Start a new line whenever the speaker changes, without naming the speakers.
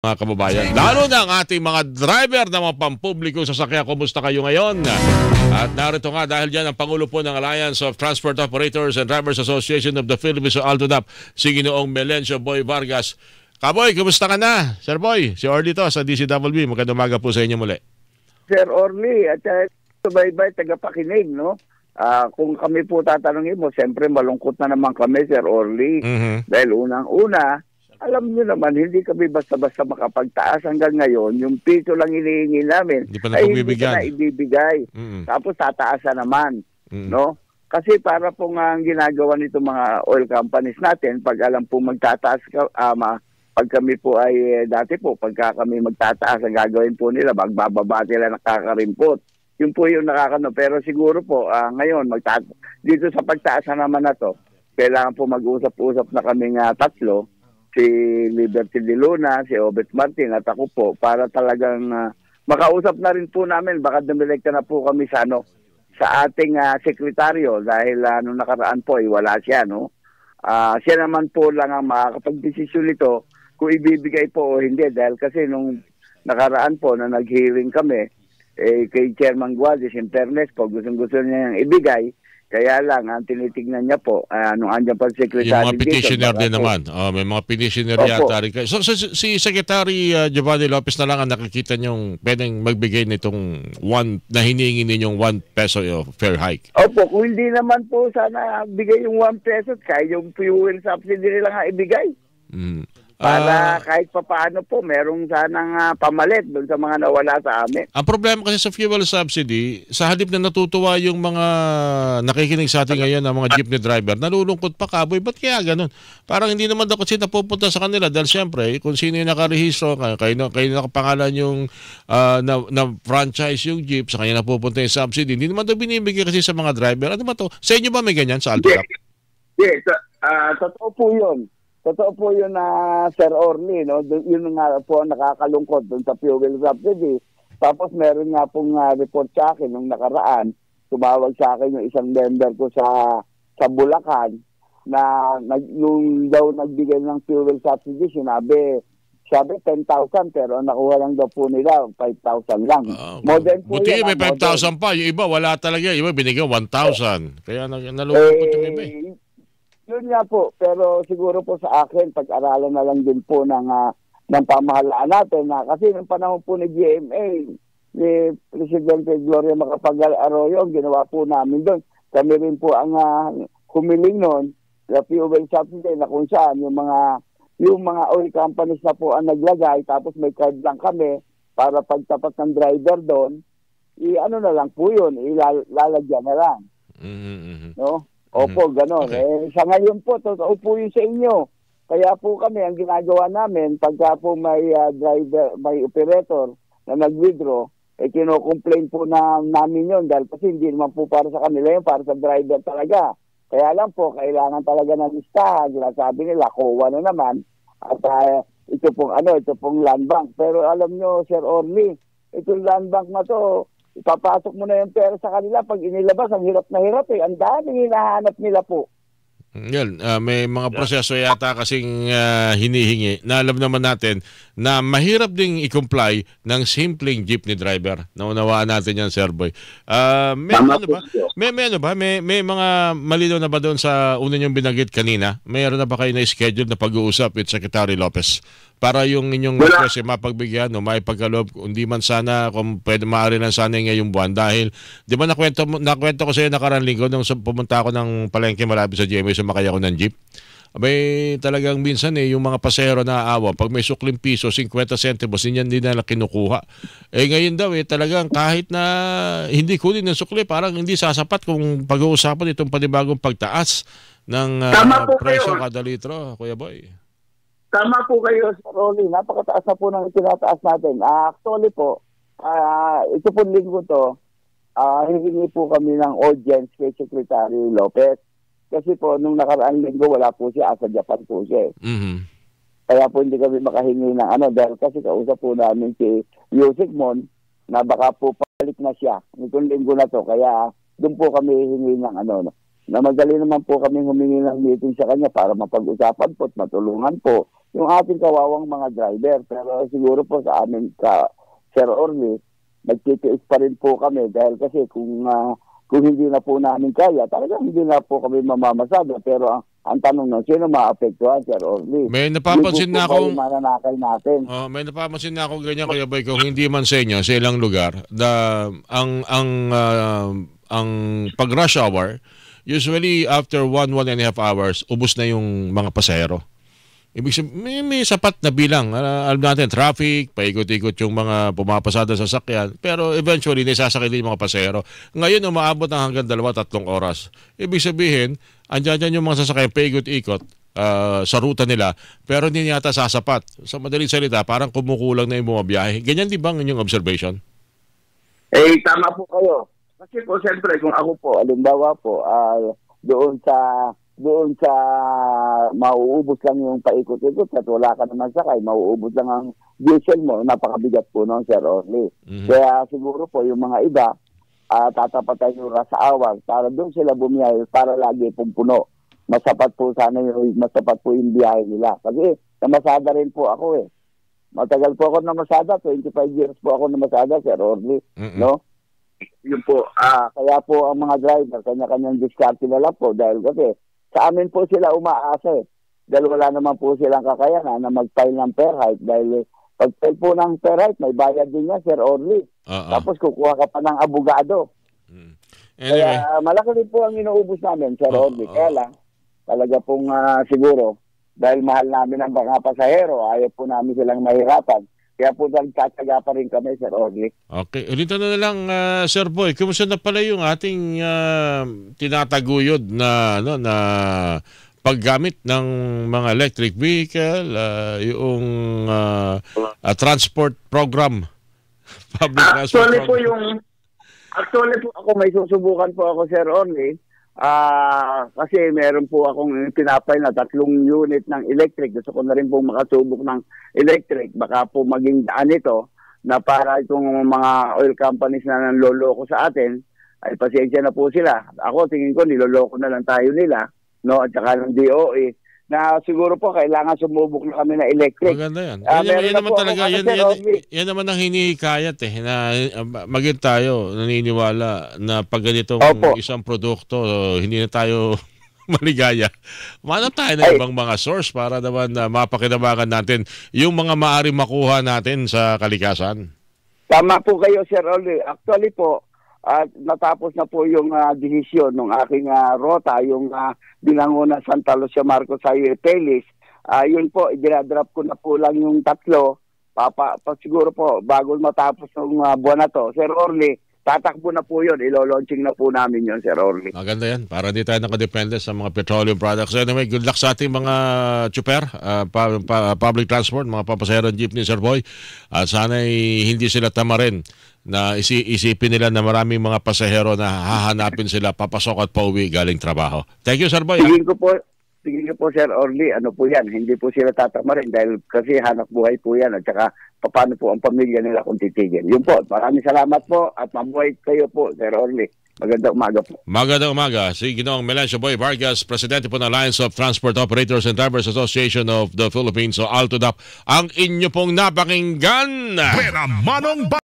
Mga kababayan, lalo na ang ating mga driver ng mga pampublikong sasakyan. Kumusta kayo ngayon? At narito nga dahil dyan ang Pangulo po ng Alliance of Transport Operators and Drivers Association of the Philippines o ALTODAP, si Ginoong Melencio Boy Vargas. Kaboy, kumusta ka na? Sir Boy, si Orly to sa DCWB. Magandang umaga po sa inyo muli.
Sir Orly, at subaybay tagapakinig, no? Kung kami po tatanungin mo, siyempre malungkot na naman kami, Sir Orly. Dahil unang-una, alam niyo naman, hindi kami basta-basta makapagtaas hanggang ngayon. Yung piso lang hinihingi namin ay hindi na ibibigay. Tapos tataasan naman. No? Kasi para pong ang ginagawa nito mga oil companies natin, pag alam po magtataas, pag kami po ay dati po, pagka kami magtataas, ang gagawin po nila, magbababa sila nakakarimpot. Yun po yung nakakano. Pero siguro po, ngayon, dito sa pagtaasan naman na to, kailangan po mag-usap-usap na kami tatlo, si Liberty de Luna, si Obet Martin at ako po para talagang makausap na rin po namin. Baka dumirekta na po kami sa ating sekretaryo dahil nung nakaraan po ay wala siya, no? Siya naman po lang ang makakapag-desisyon nito kung ibibigay po o hindi dahil kasi nung nakaraan po na nag-hearing kami kay Chairman Guadis, in fairness po gusto niya yung ibigay. Kaya lang, ang tinitignan niya po, nung andyan pa si Secretary
yung mga petitioner din naman. May mga petitioner yata rin. So, si Secretary Giovanni Lopez na lang ang nakikita niyong pwedeng magbigay nitong na hinihingi ninyong 1 peso fair hike.
Opo, kung hindi naman po sana bigay yung 1 peso, kaya yung fuel subsidy nila nga ibigay. Para kahit papaano po, merong sanang pamalit doon sa mga nawala sa amin.
Ang problema kasi sa fuel subsidy, sa halip na natutuwa yung mga nakikinig sa atin ngayon ng mga jeepney driver, nalulungkot pa, Kaboy. Ba't kaya ganun? Parang hindi naman daw kasi napupunta sa kanila dahil siyempre, kung sino yung nakarehistro, kayo nakapangalan yung na-franchise yung jeep, sa kanya napupunta yung subsidy, hindi naman daw binibigay kasi sa mga driver. Ano ba to? Sa inyo ba may ganyan sa ALTODAP?
Yes, totoo po yun. Totoo po yun Sir Orly, no? Yun nga po nakakalungkot dun sa fuel subsidy. Tapos meron nga pong report sa akin nung nakaraan, tumawag sa akin yung isang member ko sa Bulacan na nung daw nagbigay ng fuel subsidy, sabi 10,000 pero nakuha lang daw po nila 5,000 lang. Modern po
buti
yan.
May 5,000 pa. Yung iba wala talaga. Yung iba binigyan 1,000. Kaya nalulungkot yung iba.
Yun nga po, pero siguro po sa akin, pag-aralan na lang din po ng pamahalaan natin kasi ng panahon po ni GMA, ni Presidente Gloria Macapagal Arroyo, ginawa po namin doon. Kami rin po ang humiling noon, the fuel subsidy na kung saan yung mga oil companies na po ang naglagay, tapos may card lang kami para pagtapat ng driver doon, ano na lang po yun, ilalagyan na lang. No? Opo, gano'n. Okay. Sa ngayon po, totoo po yun sa inyo. Kaya po kami, ang ginagawa namin, pagka po may driver, may operator na nag-withdraw, kino-complain po namin yun dahil kasi hindi naman po para sa kanila yun, para sa driver talaga. Kaya lang po, kailangan talaga ng listahan. Sabi nila, kuha na naman. At ito pong land bank. Pero alam nyo, Sir Orly, itong land bank na to, ipapasok mo na yung pera sa kanila. Pag inilabas, ang hirap na hirap eh. Ang daming hinahanap nila po.
Yan, may mga proseso yata kasing hinihingi na alam naman natin na mahirap ding i-comply ng simpleng jeepney driver. Naunawaan natin yan, Sir Boy. May mga malinaw na ba doon sa una niyong binanggit kanina? Mayroon na ba kayo na schedule na pag-uusap with Secretary Lopez para yung inyong request mapagbigyan o maipagkaloob, hindi man sana kung pwede maaari lang sana ngayong buwan dahil di ba nakwento ko sa iyo nakarang linggo nung pumunta ako ng palengke malapit sa GMA, sumakay ako ng jeep. Abay talagang minsan yung mga pasahero na aawa pag may sukling piso 50 centimos din nila kinukuha. Ngayon daw talagang kahit na hindi kunin ng sukli parang hindi sasapat kung pag-uusapan itong panibagong pagtaas ng presyo kada litro, Kuya Boy.
Tama po kayo, Sir Rolly. Napakataas na po ng tinataas natin. Actually po, ito po linggo to, hihingi po kami ng audience kay Secretary Lopez. Kasi po, nung nakaraang linggo, wala po siya. Sa Japan po siya. Kaya po hindi kami makahingi ng dahil kasi kausap po namin si Yusik Mon na baka po palit na siya nitong linggo na to. Kaya doon po kami hihingi ng na madali naman po kami humingi ng meeting sa kanya para mapag-usapan po at matulungan po yung ating kawawang mga driver. Pero siguro po sa amin, Sir Orly, nagtitiis pa rin po kami dahil kasi kung hindi na po namin kaya, talagang hindi na po kami mamamasada. Pero ang tanong na, sino maapektuhan, Sir Orly?
May napapansin na akong
mananakay natin.
May napapansin na ako ganyan, Kuya Boy, kung hindi man sa inyo sa ilang lugar, ang pag-rush hour, usually after 1.5 hours, ubos na yung mga pasahero. Ibig sabihin, may sapat na bilang. Alam natin, traffic, paikot-ikot yung mga pumapasada sa sasakyan. Pero eventually, nasasakay din yung mga pasahero. Ngayon, umaabot ng hanggang 2-3 oras. Ibig sabihin, andyan yung mga sasakyan, paikot-ikot sa ruta nila, pero hindi yata sasapat. Sa madaling salita, parang kumukulang na yung mga biyahe. Ganyan di ba ang inyong observation?
Tama po kayo. Kasi po, siyempre, kung ako po, alimbawa po, doon sa mauubos lang yung paikot-ikot at wala ka naman sakay, mauubos lang ang diesel mo, napakabigat po noon, Sir Orly. Kaya siguro po yung mga iba, tatapatan yung rush hour para doon sila bumiyahe para lagi pong puno. Masapat po yung biyahe nila. Kasi namasada rin po ako Matagal po ako namasada, 25 years po ako namasada, Sir Orly. No? Yun po, kaya po ang mga driver, kanya-kanyang diskarte na lang po dahil kasi sa amin po sila umaasa dahil wala naman po silang kakayanan na mag-file ng fair hike dahil pag-file po ng fair hike, may bayad din niya, Sir Orly. Tapos kukuha ka pa ng abogado.
Anyway.
Kaya malaki rin po ang inuubos namin, Sir Orly. Kaya lang, talaga pong siguro, dahil mahal namin ang mga pasahero, ayaw po namin silang mahirapan. Kaya po nagtataga pa rin kami, Sir Orly.
Okay. Ulitin na lang, Sir Boy, kumusta na pala yung ating tinataguyod na paggamit ng mga electric vehicle, yung transport program? Public transport program.
Actually po ako, may susubukan po ako, Sir Orly. Kasi meron po akong pinapay na 3 unit ng electric. Gusto ko na rin po makasubok ng electric. Baka po maging daan ito na para itong mga oil companies na nanloloko sa atin, ay pasensya na po sila. Ako tingin ko niloloko na lang tayo nila, no? At saka ng DOE na siguro po kailangan sumubok na kami na electric.
Maganda yan. Yan naman talaga, yan naman ang hinihikayat na maging tayo naniniwala na pag ganitong isang produkto, hindi na tayo maligaya. Manap tayo ng ibang mga source para naman mapakinabangan natin yung mga maaaring makuha natin sa kalikasan.
Tama po kayo, Sir Oli. Actually po, natapos na po yung desisyon ng aking rota, yung binanguna Santa Lucia Marcos Highway Pelis. Yun po, i-drop ko na po lang yung 3. Siguro po, bago matapos ng buwan na to, Sir Orly, tatakbo na po yun. Ilo-launching na po namin yun, Sir Orly.
Maganda yan. Para di tayo nakadepende sa mga petroleum products. Anyway, good luck sa ating mga chuper, public transport, mga papasahero ng jeepney, Sir Boy. At sana'y hindi sila tamarin na isipin nila na maraming mga pasahero na hahanapin sila papasok at pauwi galing trabaho. Thank you, Sir Boy.
Tingin ko po, Sir Orly, ano po yan, hindi po sila tatamarin dahil kasi hanap buhay po yan at saka paano po ang pamilya nila kung titigil. Yun po, maraming salamat po at mabuhay kayo po, Sir Orly. Magandang umaga po. Magandang
umaga. Si Ginoong Melencio Boy Vargas, Presidente po ng Alliance of Transport Operators and Drivers Association of the Philippines, so ALTODAP, ang inyo pong napakinggan.